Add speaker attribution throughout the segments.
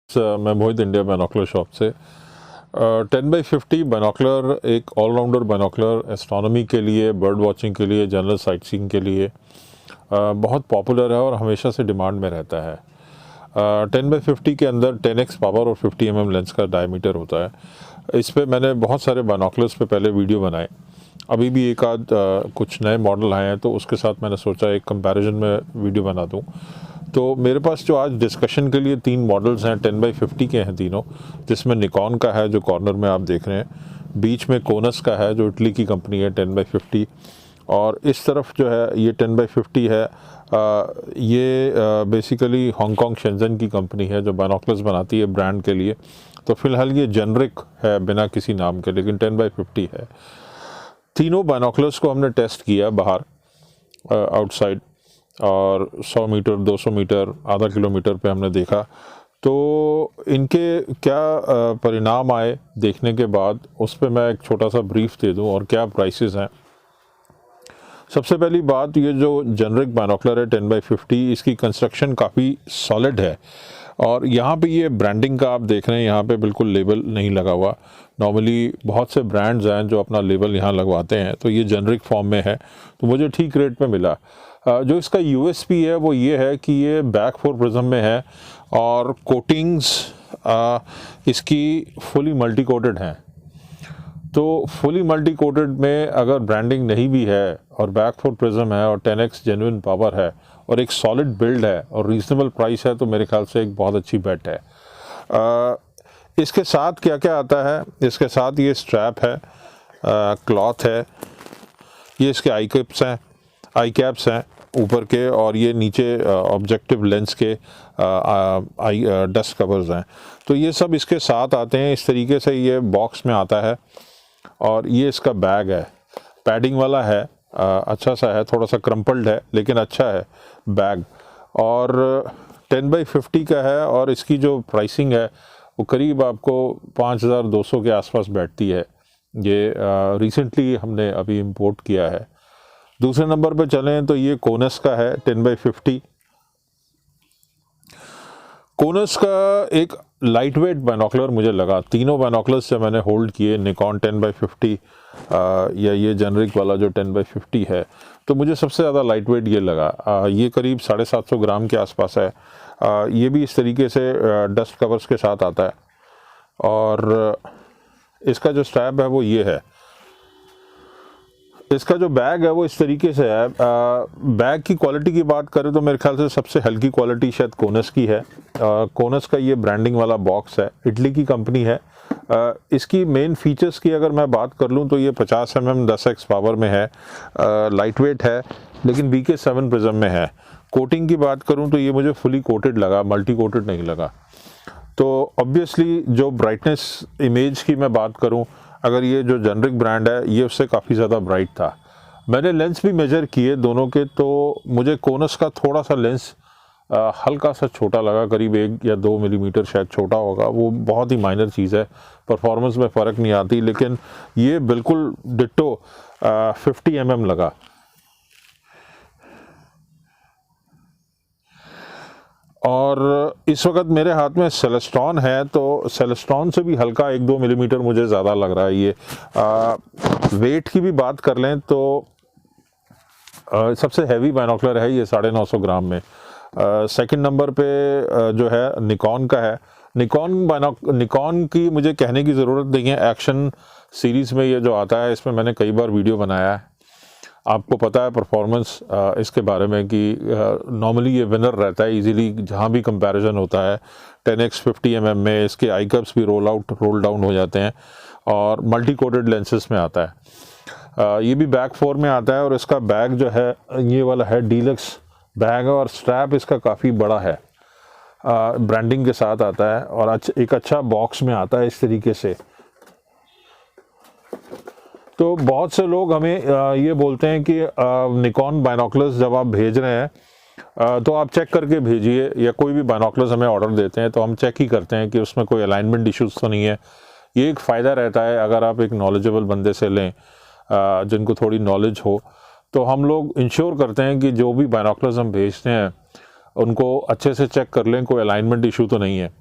Speaker 1: मैं मोहित India binocular shop से 10x50 binocular एक ऑलराउंडर बाइनोकुलर एस्ट्रोनॉमी के लिए, बर्ड वॉचिंग के लिए, जनरल साइटसीइंग के लिए बहुत पॉपुलर है और हमेशा से डिमांड में रहता है। 10x50 के अंदर 10x पावर और 50 mm लेंस का डायमीटर होता है। इस पे मैंने बहुत सारे बाइनोकुलर्स पे पहले वीडियो बनाए। अभी भी एक आध कुछ नए मॉडल आए हैं तो उसके साथ मैंने सोचा एक कंपैरिजन में वीडियो बना दूं। तो मेरे पास जो आज डिस्कशन के लिए 3 मॉडल्स हैं, 10x50 के हैं तीनों, जिसमें निकॉन का है जो कॉर्नर में आप देख रहे हैं, बीच में कोनस का है जो इटली की कंपनी है 10x50, और इस तरफ जो है ये 10x50 है। ये बेसिकली हांगकांग शेंजन की कंपनी है जो बाइनोकुलर्स बनाती है ब्रांड के लिए। तो फिलहाल ये जेनरिक है बिना किसी नाम के, लेकिन 10x50 है। तीनों बाइनोकुलर्स को हमने टेस्ट किया बाहर आउटसाइड, और 100 मीटर, 200 मीटर, आधा किलोमीटर पे हमने देखा। तो इनके क्या परिणाम आए देखने के बाद, उस पर मैं एक छोटा सा ब्रीफ दे दूं और क्या प्राइसेस हैं। सबसे पहली बात, ये जो जेनरिक बाइनोकुलर है 10x50, इसकी कंस्ट्रक्शन काफ़ी सॉलिड है। और यहाँ पे ये ब्रांडिंग का आप देख रहे हैं, यहाँ पे बिल्कुल लेबल नहीं लगा हुआ। नॉर्मली बहुत से ब्रांड्स हैं जो अपना लेबल यहाँ लगवाते हैं, तो ये जेनरिक फॉर्म में है, तो मुझे ठीक रेट में मिला। जो इसका यूएसपी है वो ये है कि ये बैक 4 प्रिज्म में है और कोटिंग्स इसकी फुली मल्टी कोटेड हैं। तो फुली मल्टी कोटेड में अगर ब्रांडिंग नहीं भी है और बैक 4 प्रिज्म है और 10x जेन्युइन पावर है और एक सॉलिड बिल्ड है और रीजनेबल प्राइस है, तो मेरे ख्याल से एक बहुत अच्छी बेट है। इसके साथ क्या क्या आता है, इसके साथ ये स्ट्रैप है, क्लॉथ है, ये इसके आई कैप्स हैं ऊपर के, और ये नीचे ऑब्जेक्टिव लेंस के डस्ट कवर्स हैं। तो ये सब इसके साथ आते हैं। इस तरीके से ये बॉक्स में आता है। और ये इसका बैग है, पैडिंग वाला है, अच्छा सा है, थोड़ा सा क्रम्पल्ड है लेकिन अच्छा है बैग। और 10x50 का है और इसकी जो प्राइसिंग है वो करीब आपको 5200 के आसपास बैठती है। ये रिसेंटली हमने अभी इंपोर्ट किया है। दूसरे नंबर पे चलें तो ये कोनस का है 10x50। कोनस का एक लाइट वेट बाइनोकुलर मुझे लगा। तीनों बाइनोकुलर्स से मैंने होल्ड किए, निकॉन 10x50 या ये जेनरिक वाला जो 10x50 है, तो मुझे सबसे ज़्यादा लाइट वेट ये लगा। ये करीब 750 ग्राम के आसपास है। ये भी इस तरीके से डस्ट कवर्स के साथ आता है। और इसका जो स्ट्रैप है वो ये है। इसका जो बैग है वो इस तरीके से है। बैग की क्वालिटी की बात करें तो मेरे ख्याल से सबसे हल्की क्वालिटी शायद कोनस की है। कोनस का ये ब्रांडिंग वाला बॉक्स है, इटली की कंपनी है। इसकी मेन फीचर्स की अगर मैं बात कर लूँ तो ये 50 mm 10x पावर में है, लाइट वेट है, लेकिन BK7 प्रिज्म में है। कोटिंग की बात करूँ तो ये मुझे फुली कोटेड लगा, मल्टी कोटेड नहीं लगा। तो ऑब्वियसली जो ब्राइटनेस इमेज की मैं बात करूँ, अगर ये जो जेनरिक ब्रांड है ये उससे काफ़ी ज़्यादा ब्राइट था। मैंने लेंस भी मेजर किए दोनों के, तो मुझे कोनस का थोड़ा सा लेंस हल्का सा छोटा लगा, करीब 1 या 2 मिलीमीटर शायद छोटा होगा। वो बहुत ही माइनर चीज़ है, परफॉर्मेंस में फ़र्क नहीं आती। लेकिन ये बिल्कुल डिट्टो 50 mm लगा। और इस वक्त मेरे हाथ में सेलेस्ट्रॉन है, तो सेलेस्ट्रॉन से भी हल्का 1-2 मिलीमीटर मुझे ज़्यादा लग रहा है ये। वेट की भी बात कर लें तो सबसे हैवी बाइनोकुलर है ये 950 ग्राम में। सेकंड नंबर पे जो है निकॉन का है। निकॉन की मुझे कहने की ज़रूरत नहीं है, एक्शन सीरीज़ में ये जो आता है इसमें मैंने कई बार वीडियो बनाया है। आपको पता है परफॉर्मेंस इसके बारे में कि नॉर्मली ये विनर रहता है इजीली जहाँ भी कंपैरिजन होता है। 10x 50 mm में इसके आई कप्स भी रोल डाउन हो जाते हैं और मल्टी कोटेड लेंसेस में आता है। ये भी बैक 4 में आता है। और इसका बैग जो है ये वाला है, डीलक्स बैग है, और स्ट्रैप इसका काफ़ी बड़ा है, ब्रांडिंग के साथ आता है और एक अच्छा बॉक्स में आता है इस तरीके से। तो बहुत से लोग हमें ये बोलते हैं कि निकॉन बाइनोकुलर्स जब आप भेज रहे हैं तो आप चेक करके भेजिए, या कोई भी बाइनोकुलर्स हमें ऑर्डर देते हैं तो हम चेक ही करते हैं कि उसमें कोई अलाइनमेंट इश्यूज़ तो नहीं है। ये एक फ़ायदा रहता है अगर आप एक नॉलेजेबल बंदे से लें, जिनको थोड़ी नॉलेज हो, तो हम लोग इंश्योर करते हैं कि जो भी बाइनोकुलर्स हम भेजते हैं उनको अच्छे से चेक कर लें, कोई अलाइनमेंट इशू तो नहीं है।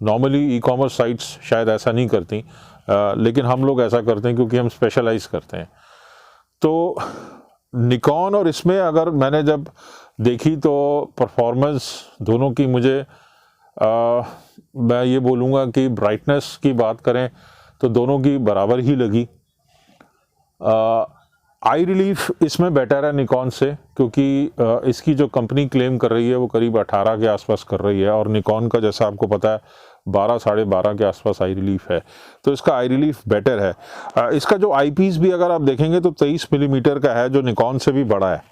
Speaker 1: नॉर्मली ई कॉमर्स साइट्स शायद ऐसा नहीं करती, लेकिन हम लोग ऐसा करते हैं क्योंकि हम स्पेशलाइज करते हैं। तो निकॉन और इसमें अगर मैंने जब देखी तो परफॉर्मेंस दोनों की मुझे मैं ये बोलूँगा कि ब्राइटनेस की बात करें तो दोनों की बराबर ही लगी। आई रिलीफ इसमें बेटर है निकॉन से, क्योंकि इसकी जो कंपनी क्लेम कर रही है वो करीब 18 के आसपास कर रही है, और निकॉन का जैसा आपको पता है 12 साढ़े 12 के आसपास आई रिलीफ है, तो इसका आई रिलीफ बेटर है। इसका जो आई पीस भी अगर आप देखेंगे तो 23 मिलीमीटर का है, जो निकॉन से भी बड़ा है।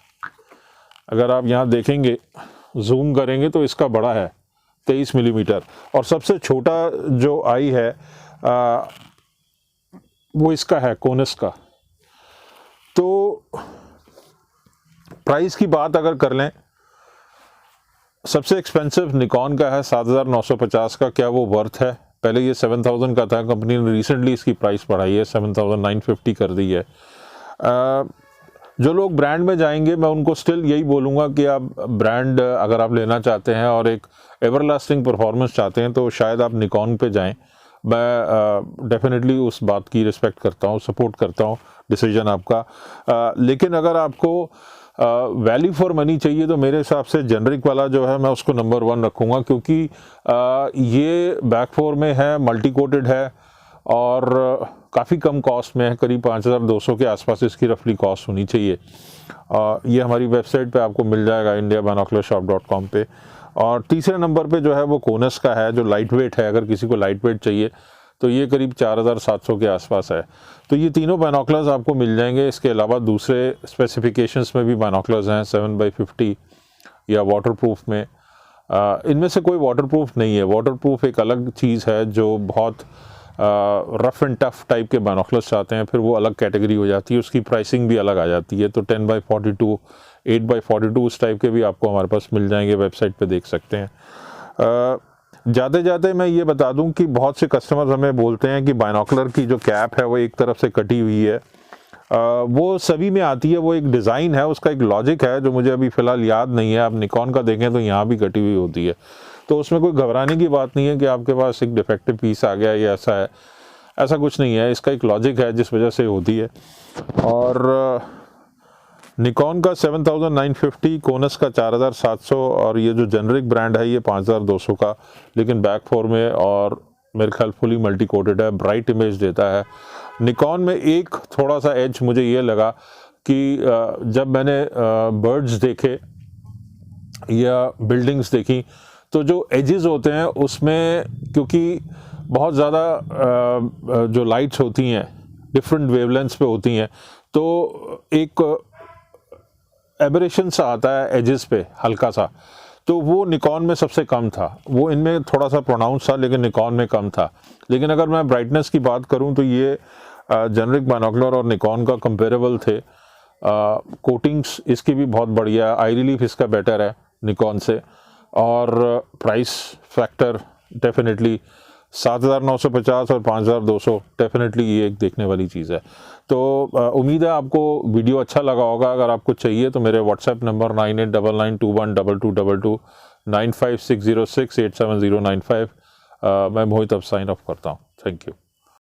Speaker 1: अगर आप यहाँ देखेंगे, जूम करेंगे तो इसका बड़ा है 23 मिलीमीटर, और सबसे छोटा जो आई है वो इसका है कोनस का। तो प्राइस की बात अगर कर लें, सबसे एक्सपेंसिव निकॉन का है 7950 का। क्या वो वर्थ है? पहले ये 7000 का था, कंपनी ने रिसेंटली इसकी प्राइस बढ़ाई है, 7950 कर दी है। जो लोग ब्रांड में जाएंगे, मैं उनको स्टिल यही बोलूँगा कि आप ब्रांड अगर आप लेना चाहते हैं और एक एवरलास्टिंग परफॉर्मेंस चाहते हैं तो शायद आप निकॉन पे जाएं। मैं डेफिनेटली उस बात की रिस्पेक्ट करता हूँ, सपोर्ट करता हूँ डिसीजन आपका। लेकिन अगर आपको वैल्यू फॉर मनी चाहिए तो मेरे हिसाब से जेनरिक वाला जो है मैं उसको नंबर 1 रखूँगा, क्योंकि ये बैक फोर में है, मल्टी कोटेड है और काफ़ी कम कॉस्ट में है, करीब 5200 के आसपास इसकी रफली कॉस्ट होनी चाहिए। ये हमारी वेबसाइट पे आपको मिल जाएगा indiabinocularshop.com पे। और तीसरे नंबर पे जो है वो कोनस का है, जो लाइट वेट है। अगर किसी को लाइट वेट चाहिए तो ये करीब 4700 के आसपास है। तो ये तीनों बाइनोकुलर्स आपको मिल जाएंगे। इसके अलावा दूसरे स्पेसिफिकेशंस में भी बाइनोकुलर्स हैं 7x50 या वाटरप्रूफ में। इनमें से कोई वाटरप्रूफ नहीं है। वाटरप्रूफ एक अलग चीज़ है, जो बहुत रफ एंड टफ टाइप के बाइनोकुलर्स चाहते हैं, फिर वो अलग कैटेगरी हो जाती है, उसकी प्राइसिंग भी अलग आ जाती है। तो 10x42, 8x42 उस टाइप के भी आपको हमारे पास मिल जाएंगे, वेबसाइट पे देख सकते हैं। जाते जाते मैं ये बता दूं कि बहुत से कस्टमर्स हमें बोलते हैं कि बाइनोकुलर की जो कैप है वो एक तरफ से कटी हुई है। वो सभी में आती है, वो एक डिज़ाइन है, उसका एक लॉजिक है जो मुझे अभी फ़िलहाल याद नहीं है। आप निकॉन का देखें तो यहाँ भी कटी हुई होती है, तो उसमें कोई घबराने की बात नहीं है कि आपके पास एक डिफेक्टिव पीस आ गया या ऐसा है, ऐसा कुछ नहीं है। इसका एक लॉजिक है जिस वजह से होती है। और निकॉन का 7950, कोनस का 4700, और ये जो जेनरिक ब्रांड है ये 5200 का, लेकिन बैक फोर में और मेरे ख्याल फुली मल्टी कोटेड है, ब्राइट इमेज देता है। निकॉन में एक थोड़ा सा एज मुझे ये लगा कि जब मैंने बर्ड्स देखे या बिल्डिंग्स देखी तो जो एजेस होते हैं उसमें, क्योंकि बहुत ज़्यादा जो लाइट्स होती हैं डिफरेंट वेवलेंथ्स पे होती हैं, तो एक एबरेशन सा आता है एजेस पे हल्का सा, तो वो निकॉन में सबसे कम था। वो इनमें थोड़ा सा प्रोनाउंस था लेकिन निकॉन में कम था। लेकिन अगर मैं ब्राइटनेस की बात करूं तो ये जेनरिक बाइनोकुलर और निकॉन का कंपेरेबल थे। कोटिंग्स इसकी भी बहुत बढ़िया, आई रिलीफ इसका बेटर है निकॉन से, और प्राइस फैक्टर डेफिनेटली 7950 और 5200 डेफिनेटली ये एक देखने वाली चीज़ है। तो उम्मीद है आपको वीडियो अच्छा लगा होगा। अगर आपको चाहिए तो मेरे व्हाट्सएप नंबर 9899212222 956068709 मैं मोहित अब साइन ऑफ करता हूँ। Thank you.